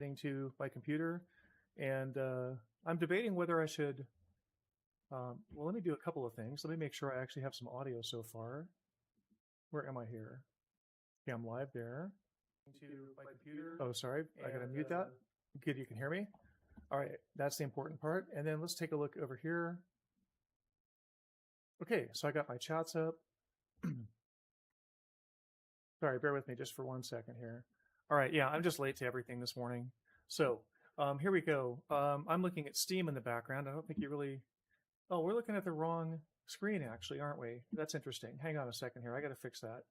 to my computer, and I'm debating whether I should. Well, let me do a couple of things. Let me make sure I actually have some audio so far. Where am I here? Okay, I'm live there. To my computer. Oh, sorry, I gotta mute that. Good, you can hear me. All right, that's the important part. And then let's take a look over here. Okay, so I got my chats up. Sorry, bear with me just for 1 second here. All right, yeah, I'm just late to everything this morning. So here we go. I'm looking at Steam in the background. I don't think you really... Oh, we're looking at the wrong screen, actually, aren't we? That's interesting. Hang on a second here. I got to fix that.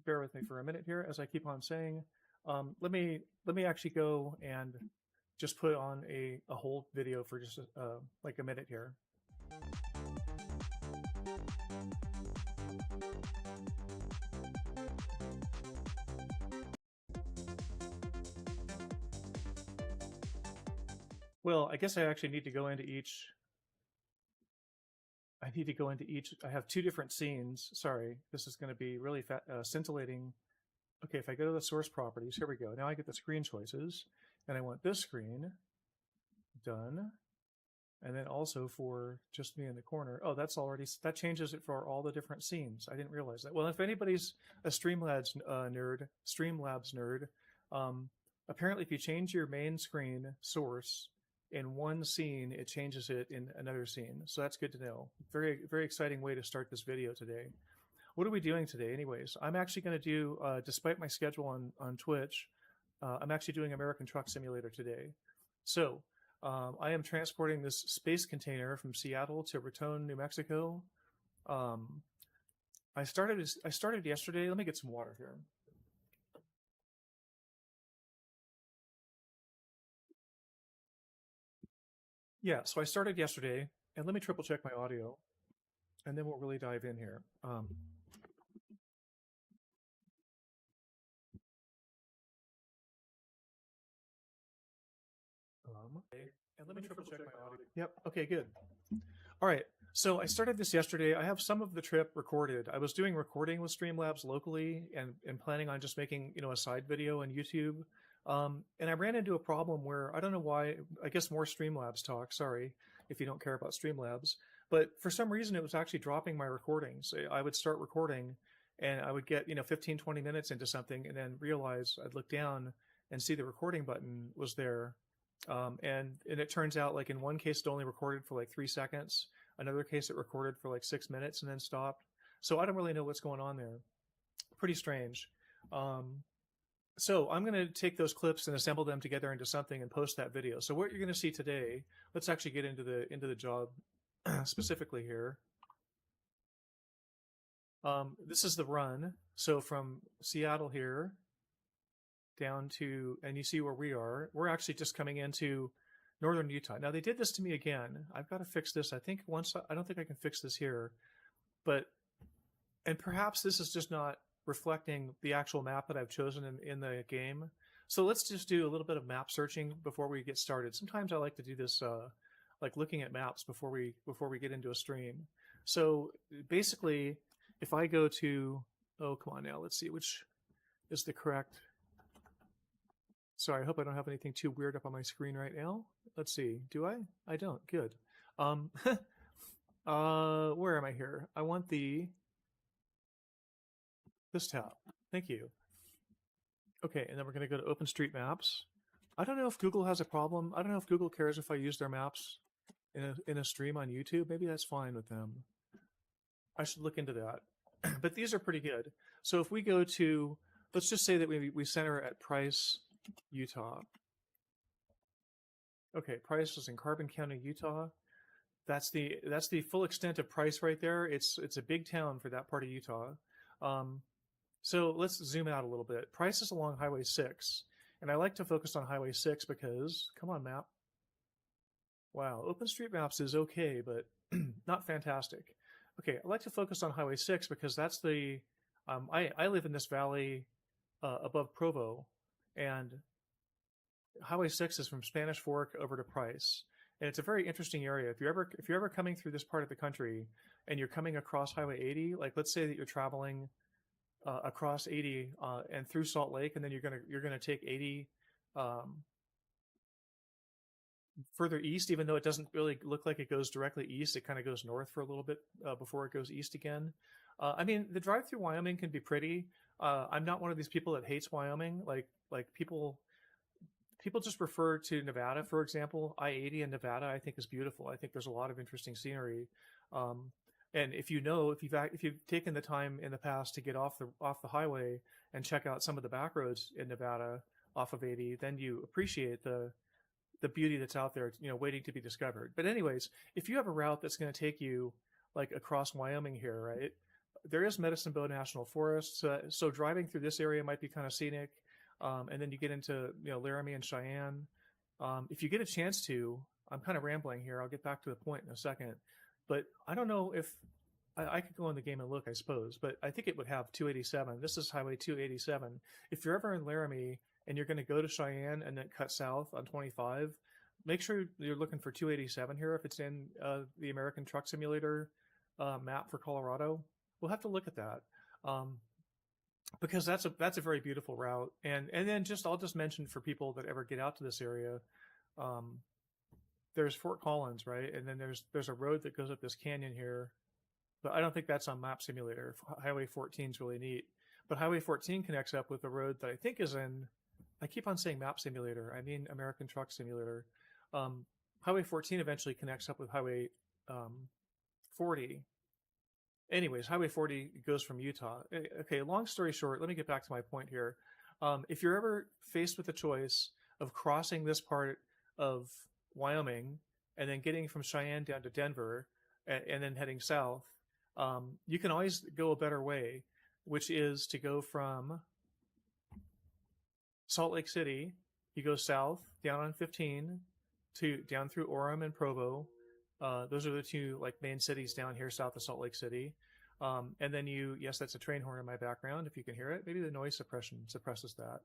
Bear with me for a minute here, as I keep on saying. Let me actually go and just put on a hold video for just like a minute here. Well, I guess I actually need to go into each. I have two different scenes. Sorry, this is going to be really scintillating. Okay, if I go to the source properties, here we go. Now I get the screen choices, and I want this screen done. And then also for just me in the corner. Oh, that changes it for all the different scenes. I didn't realize that. Well, if anybody's a Streamlabs nerd, apparently if you change your main screen source in one scene, it changes it in another scene. So that's good to know. Very, very exciting way to start this video today. What are we doing today anyways? I'm actually going to do, despite my schedule on Twitch, I'm actually doing American Truck Simulator today. So I am transporting this space container from Seattle to Raton, New Mexico. I started yesterday. Let me get some water here. Yeah, so I started yesterday, and let me triple check my audio, and then we'll really dive in here. And let me triple check my audio. Yep, okay, good. All right, so I started this yesterday. I have some of the trip recorded. I was doing recording with Streamlabs locally and planning on just making, a side video on YouTube. And I ran into a problem where, I don't know why, I guess more Streamlabs talk, sorry if you don't care about Streamlabs, but for some reason it was actually dropping my recordings. I would start recording and I would get, 15, 20 minutes into something and then realize I'd look down and see the recording button was there. And it turns out, like, in one case it only recorded for like 3 seconds, another case it recorded for like 6 minutes and then stopped. So I don't really know what's going on there. Pretty strange. So I'm going to take those clips and assemble them together into something and post that video. So what you're going to see today, let's actually get into the job specifically here. This is the run. So from Seattle here down to, and you see where we are. We're actually just coming into northern Utah. Now they did this to me again. I've got to fix this. I don't think I can fix this here, and perhaps this is just not reflecting the actual map that I've chosen in the game. So let's just do a little bit of map searching before we get started. Sometimes I like to do this, like looking at maps before we get into a stream. So basically, if I go to, oh, come on now, let's see which is the correct. Sorry, I hope I don't have anything too weird up on my screen right now. Let's see, do I? I don't, good. Where am I here? I want this tab. Thank you. Okay, and then we're going to go to OpenStreetMaps. I don't know if Google has a problem. I don't know if Google cares if I use their maps in a stream on YouTube. Maybe that's fine with them. I should look into that. But these are pretty good. So if we go to, let's just say that we center at Price, Utah. Okay, Price is in Carbon County, Utah. That's the full extent of Price right there. It's a big town for that part of Utah. So let's zoom out a little bit. Price is along Highway 6, and I like to focus on Highway 6 because, come on, map. Wow, OpenStreetMaps is okay, but not fantastic. Okay, I like to focus on Highway 6 because that's the, I live in this valley above Provo, and Highway 6 is from Spanish Fork over to Price. And it's a very interesting area. If you're ever coming through this part of the country and you're coming across Highway 80, like let's say that you're traveling across 80 and through Salt Lake, and then you're gonna take 80 further east, even though it doesn't really look like it goes directly east. It kind of goes north for a little bit before it goes east again. I mean, the drive through Wyoming can be pretty. I'm not one of these people that hates Wyoming. Like people just refer to Nevada, for example. I-80 in Nevada, I think, is beautiful. I think there's a lot of interesting scenery. And if you've taken the time in the past to get off the highway and check out some of the back roads in Nevada off of 80, then you appreciate the beauty that's out there, waiting to be discovered. But anyways, if you have a route that's going to take you like across Wyoming here, right? There is Medicine Bow National Forest, so driving through this area might be kind of scenic. And then you get into Laramie and Cheyenne. If you get a chance to, I'm kind of rambling here. I'll get back to the point in a second. But I don't know if I could go in the game and look, I suppose. But I think it would have 287. This is Highway 287. If you're ever in Laramie and you're going to go to Cheyenne and then cut south on 25, make sure you're looking for 287 here if it's in the American Truck Simulator map for Colorado. We'll have to look at that. Because that's a very beautiful route, and then I'll just mention for people that ever get out to this area, there's Fort Collins, right, and then there's a road that goes up this canyon here, but I don't think that's on Map Simulator. Highway 14 is really neat, but Highway 14 connects up with a road that I think is in. I keep on saying Map Simulator. I mean American Truck Simulator. Highway 14 eventually connects up with Highway 40. Anyways, Highway 40 goes from Utah. Okay, long story short, let me get back to my point here. If you're ever faced with the choice of crossing this part of Wyoming and then getting from Cheyenne down to Denver and then heading south, you can always go a better way, which is to go from Salt Lake City. You go south down on 15 down through Orem and Provo. Those are the two main cities down here south of Salt Lake City. And then yes, that's a train horn in my background. If you can hear it, maybe the noise suppression suppresses that.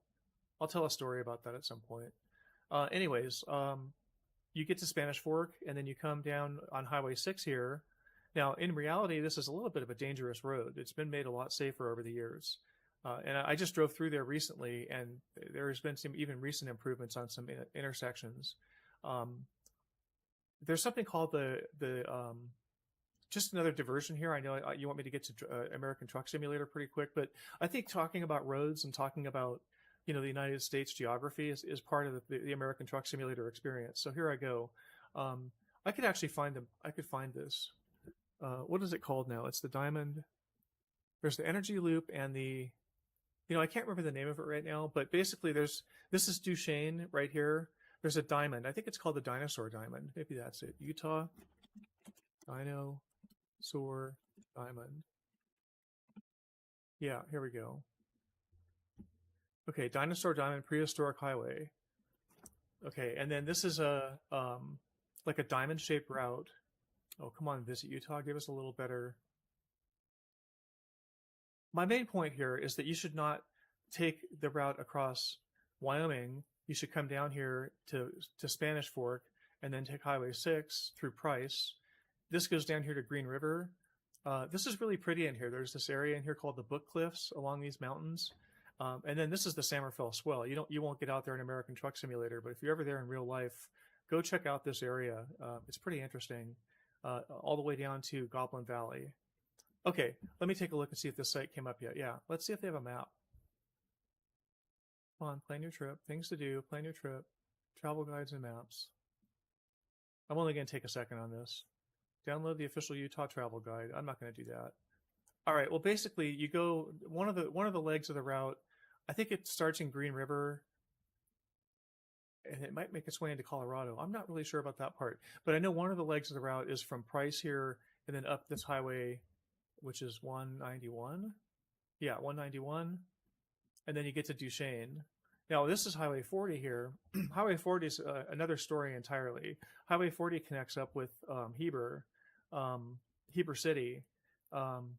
I'll tell a story about that at some point. Anyways, you get to Spanish Fork and then you come down on Highway 6 here. Now, in reality, this is a little bit of a dangerous road. It's been made a lot safer over the years. And I just drove through there recently, and there's been some even recent improvements on some intersections. There's something called just another diversion here. I know you want me to get to American Truck Simulator pretty quick, but I think talking about roads and talking about the United States geography is part of the American Truck Simulator experience. So here I go. I could actually find them. I could find this. What is it called now? It's the Diamond. There's the Energy Loop and the. I can't remember the name of it right now, but basically this is Duchesne right here. There's a diamond. I think it's called the Dinosaur Diamond. Maybe that's it. Utah Dinosaur Diamond. Yeah, here we go. Okay, Dinosaur Diamond Prehistoric Highway. Okay, and then this is a like a diamond-shaped route. Oh, come on, Visit Utah. Give us a little better. My main point here is that you should not take the route across Wyoming. You should come down here to Spanish Fork and then take Highway 6 through Price. This goes down here to Green River. This is really pretty in here. There's this area in here called the Book Cliffs along these mountains. And then this is the Sammerfell Swell. You won't get out there in American Truck Simulator, but if you're ever there in real life, go check out this area. It's pretty interesting, all the way down to Goblin Valley. Okay, let me take a look and see if this site came up yet. Yeah, let's see if they have a map. Come on, plan your trip. Things to do, plan your trip. Travel guides and maps. I'm only going to take a second on this. Download the official Utah travel guide. I'm not going to do that. All right, well, basically, you go, one of the legs of the route, I think it starts in Green River, and it might make its way into Colorado. I'm not really sure about that part, but I know one of the legs of the route is from Price here and then up this highway, which is 191. Yeah, 191. And then you get to Duchesne. Now, this is Highway 40 here. Highway 40 is another story entirely. Highway 40 connects up with Heber City, and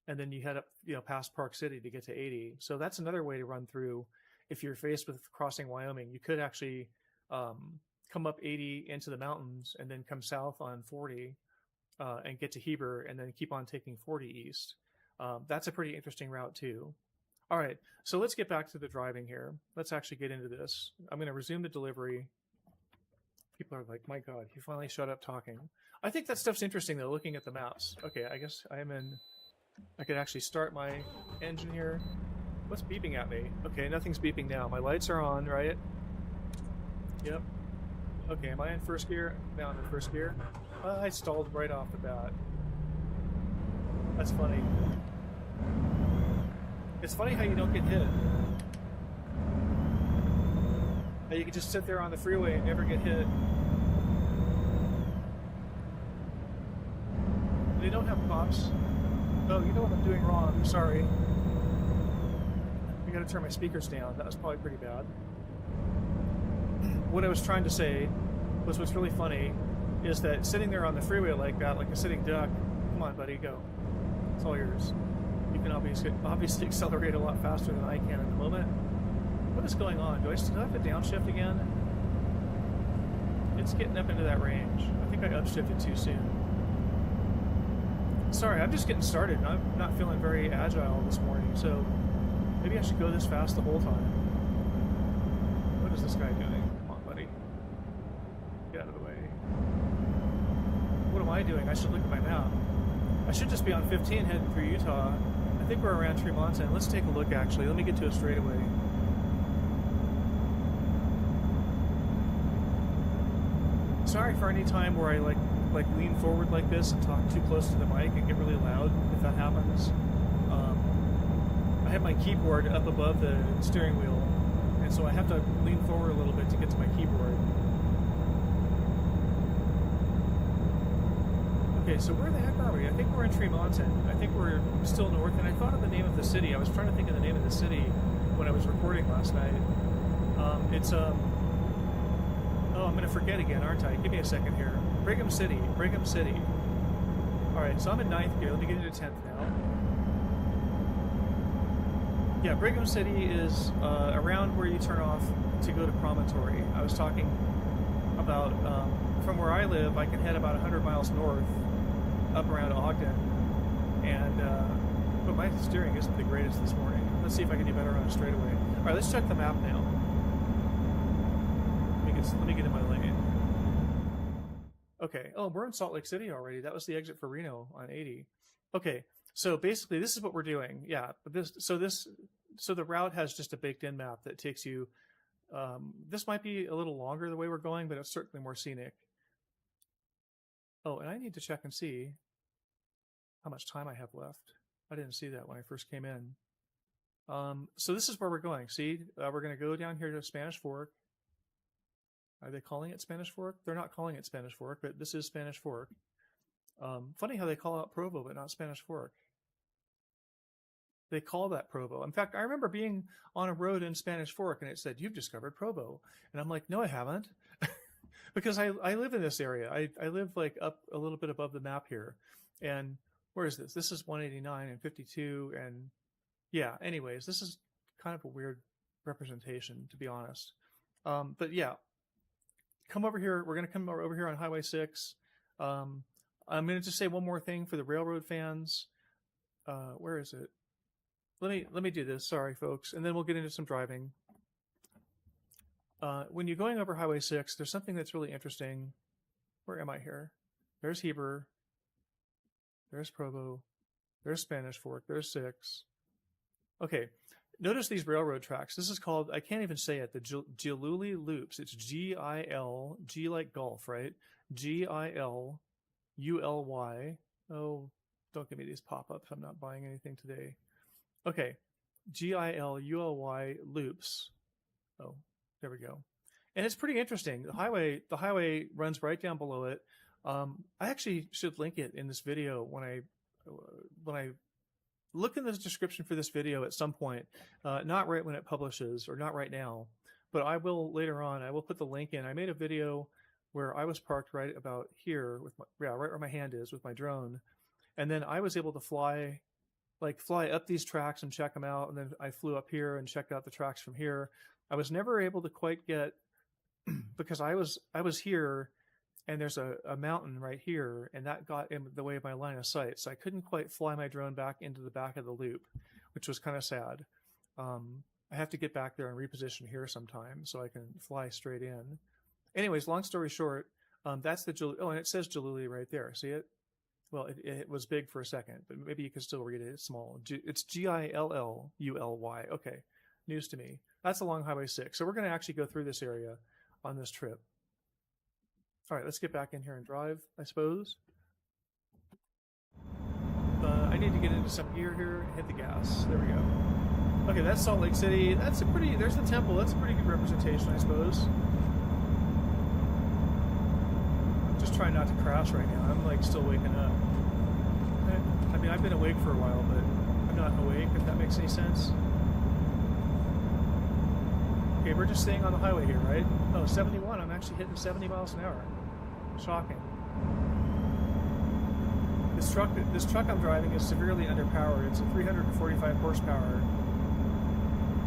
then you head up, past Park City to get to 80. So that's another way to run through. If you're faced with crossing Wyoming, you could actually come up 80 into the mountains and then come south on 40 and get to Heber and then keep on taking 40 east. That's a pretty interesting route too. All right, so let's get back to the driving here. Let's actually get into this. I'm going to resume the delivery. People are like, my God, he finally shut up talking. I think that stuff's interesting though, looking at the maps. Okay, I guess I'm in. I could actually start my engine here. What's beeping at me? Okay, nothing's beeping now. My lights are on, right? Yep. Okay, am I in first gear? Now I'm in first gear. I stalled right off the bat. That's funny. It's funny how you don't get hit. How you can just sit there on the freeway and never get hit. They don't have cops. Oh, you know what I'm doing wrong. I'm sorry. I gotta turn my speakers down. That was probably pretty bad. What I was trying to say was what's really funny is that sitting there on the freeway like that, like a sitting duck, come on, buddy, go. It's all yours. You can obviously accelerate a lot faster than I can at the moment. What is going on? Do I still have to downshift again? It's getting up into that range. I think I upshifted too soon. Sorry, I'm just getting started. I'm not feeling very agile this morning, so maybe I should go this fast the whole time. What is this guy doing? Come on, buddy. Get out of the way. What am I doing? I should look at my map. I should just be on 15 heading through Utah. I think we're around Tremonton. Let's take a look, actually. Let me get to a straightaway. Sorry for any time where I like lean forward like this and talk too close to the mic and get really loud, if that happens. I have my keyboard up above the steering wheel, and so I have to lean forward a little bit to get to my keyboard. Okay, so where the heck are we? I think we're in Tremonton. I think we're still north, and I thought of the name of the city. I was trying to think of the name of the city when I was recording last night. Oh, I'm going to forget again, aren't I? Give me a second here. Brigham City. Brigham City. Alright, so I'm in 9th gear. Let me get into 10th now. Yeah, Brigham City is around where you turn off to go to Promontory. I was talking about, from where I live, I can head about 100 miles north, up around Ogden. And, but my steering isn't the greatest this morning. Let's see if I can do better on a straightaway. Alright, let's check the map now. Let me get in my lane. Okay. Oh, we're in Salt Lake City already. That was the exit for Reno on 80. Okay. So basically, this is what we're doing. Yeah. So the route has just a baked-in map that takes you. This might be a little longer the way we're going, but it's certainly more scenic. Oh, and I need to check and see how much time I have left. I didn't see that when I first came in. So this is where we're going. See, we're going to go down here to Spanish Fork. Are they calling it Spanish Fork? They're not calling it Spanish Fork, but this is Spanish Fork. Funny how they call out Provo, but not Spanish Fork. They call that Provo. In fact, I remember being on a road in Spanish Fork, and it said, "You've discovered Provo." And I'm like, no, I haven't. Because I live in this area. I live like up a little bit above the map here. And where is this? This is 189 and 52. And yeah, anyways, this is kind of a weird representation, to be honest. But yeah. Come over here. We're going to come over here on Highway 6. I'm going to just say one more thing for the railroad fans. Where is it? Let me do this. Sorry, folks. And then we'll get into some driving. When you're going over Highway 6, there's something that's really interesting. Where am I here? There's Heber. There's Provo. There's Spanish Fork. There's 6. Okay. Notice these railroad tracks. This is called, I can't even say it, the Giluli Loops. It's G-I-L, G like golf, right? G-I-L-U-L-Y. Oh, don't give me these pop-ups. I'm not buying anything today. Okay, G-I-L-U-L-Y Loops. Oh, there we go. And it's pretty interesting. The highway runs right down below it. I actually should link it in this video when I look in the description for this video at some point, not right when it publishes or not right now, but I will later on. I will put the link in. I made a video where I was parked right about here with right where my hand is with my drone, and then I was able to fly up these tracks and check them out, and then I flew up here and checked out the tracks from here. I was never able to quite get because I was here. And there's a mountain right here, and that got in the way of my line of sight. So I couldn't quite fly my drone back into the back of the loop, which was kind of sad. I have to get back there and reposition here sometime so I can fly straight in. Anyways, long story short, that's the oh, and it says Jaluli right there. See it? Well, it was big for a second, but maybe you can still read it. It's small. It's Gilluly. Okay, news to me. That's along Highway 6. So we're going to actually go through this area on this trip. All right, let's get back in here and drive, I suppose. I need to get into some gear here and hit the gas. There we go. Okay, that's Salt Lake City. That's a pretty, there's the temple. That's a pretty good representation, I suppose. Just trying not to crash right now. I'm like still waking up. I mean, I've been awake for a while, but I'm not awake, if that makes any sense. Okay, we're just staying on the highway here, right? Oh, 71. I'm actually hitting 70 miles an hour. Shocking. This truck I'm driving is severely underpowered. It's a 345 horsepower.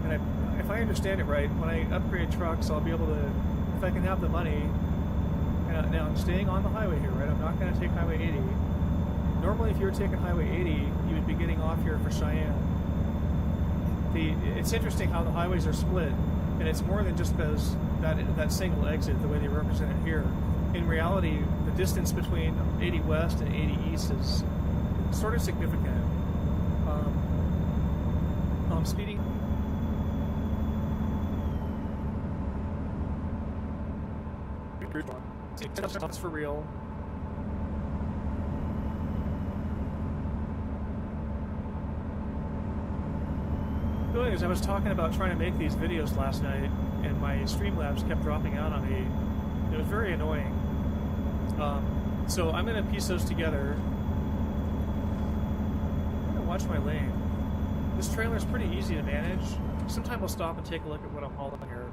And if I understand it right, when I upgrade trucks, I'll be able to, if I can have the money. Now I'm staying on the highway here, right? I'm not going to take Highway 80. Normally, if you were taking Highway 80, you would be getting off here for Cheyenne. It's interesting how the highways are split, and it's more than just that single exit, the way they represent it here. In reality, the distance between 80 West and 80 East is sort of significant. I'm speeding. It's for real. The thing is, I was talking about trying to make these videos last night, and my Streamlabs kept dropping out on me. It was very annoying. So I'm going to piece those together. I'm going to watch my lane. This trailer is pretty easy to manage. Sometime I'll stop and take a look at what I'm hauling here.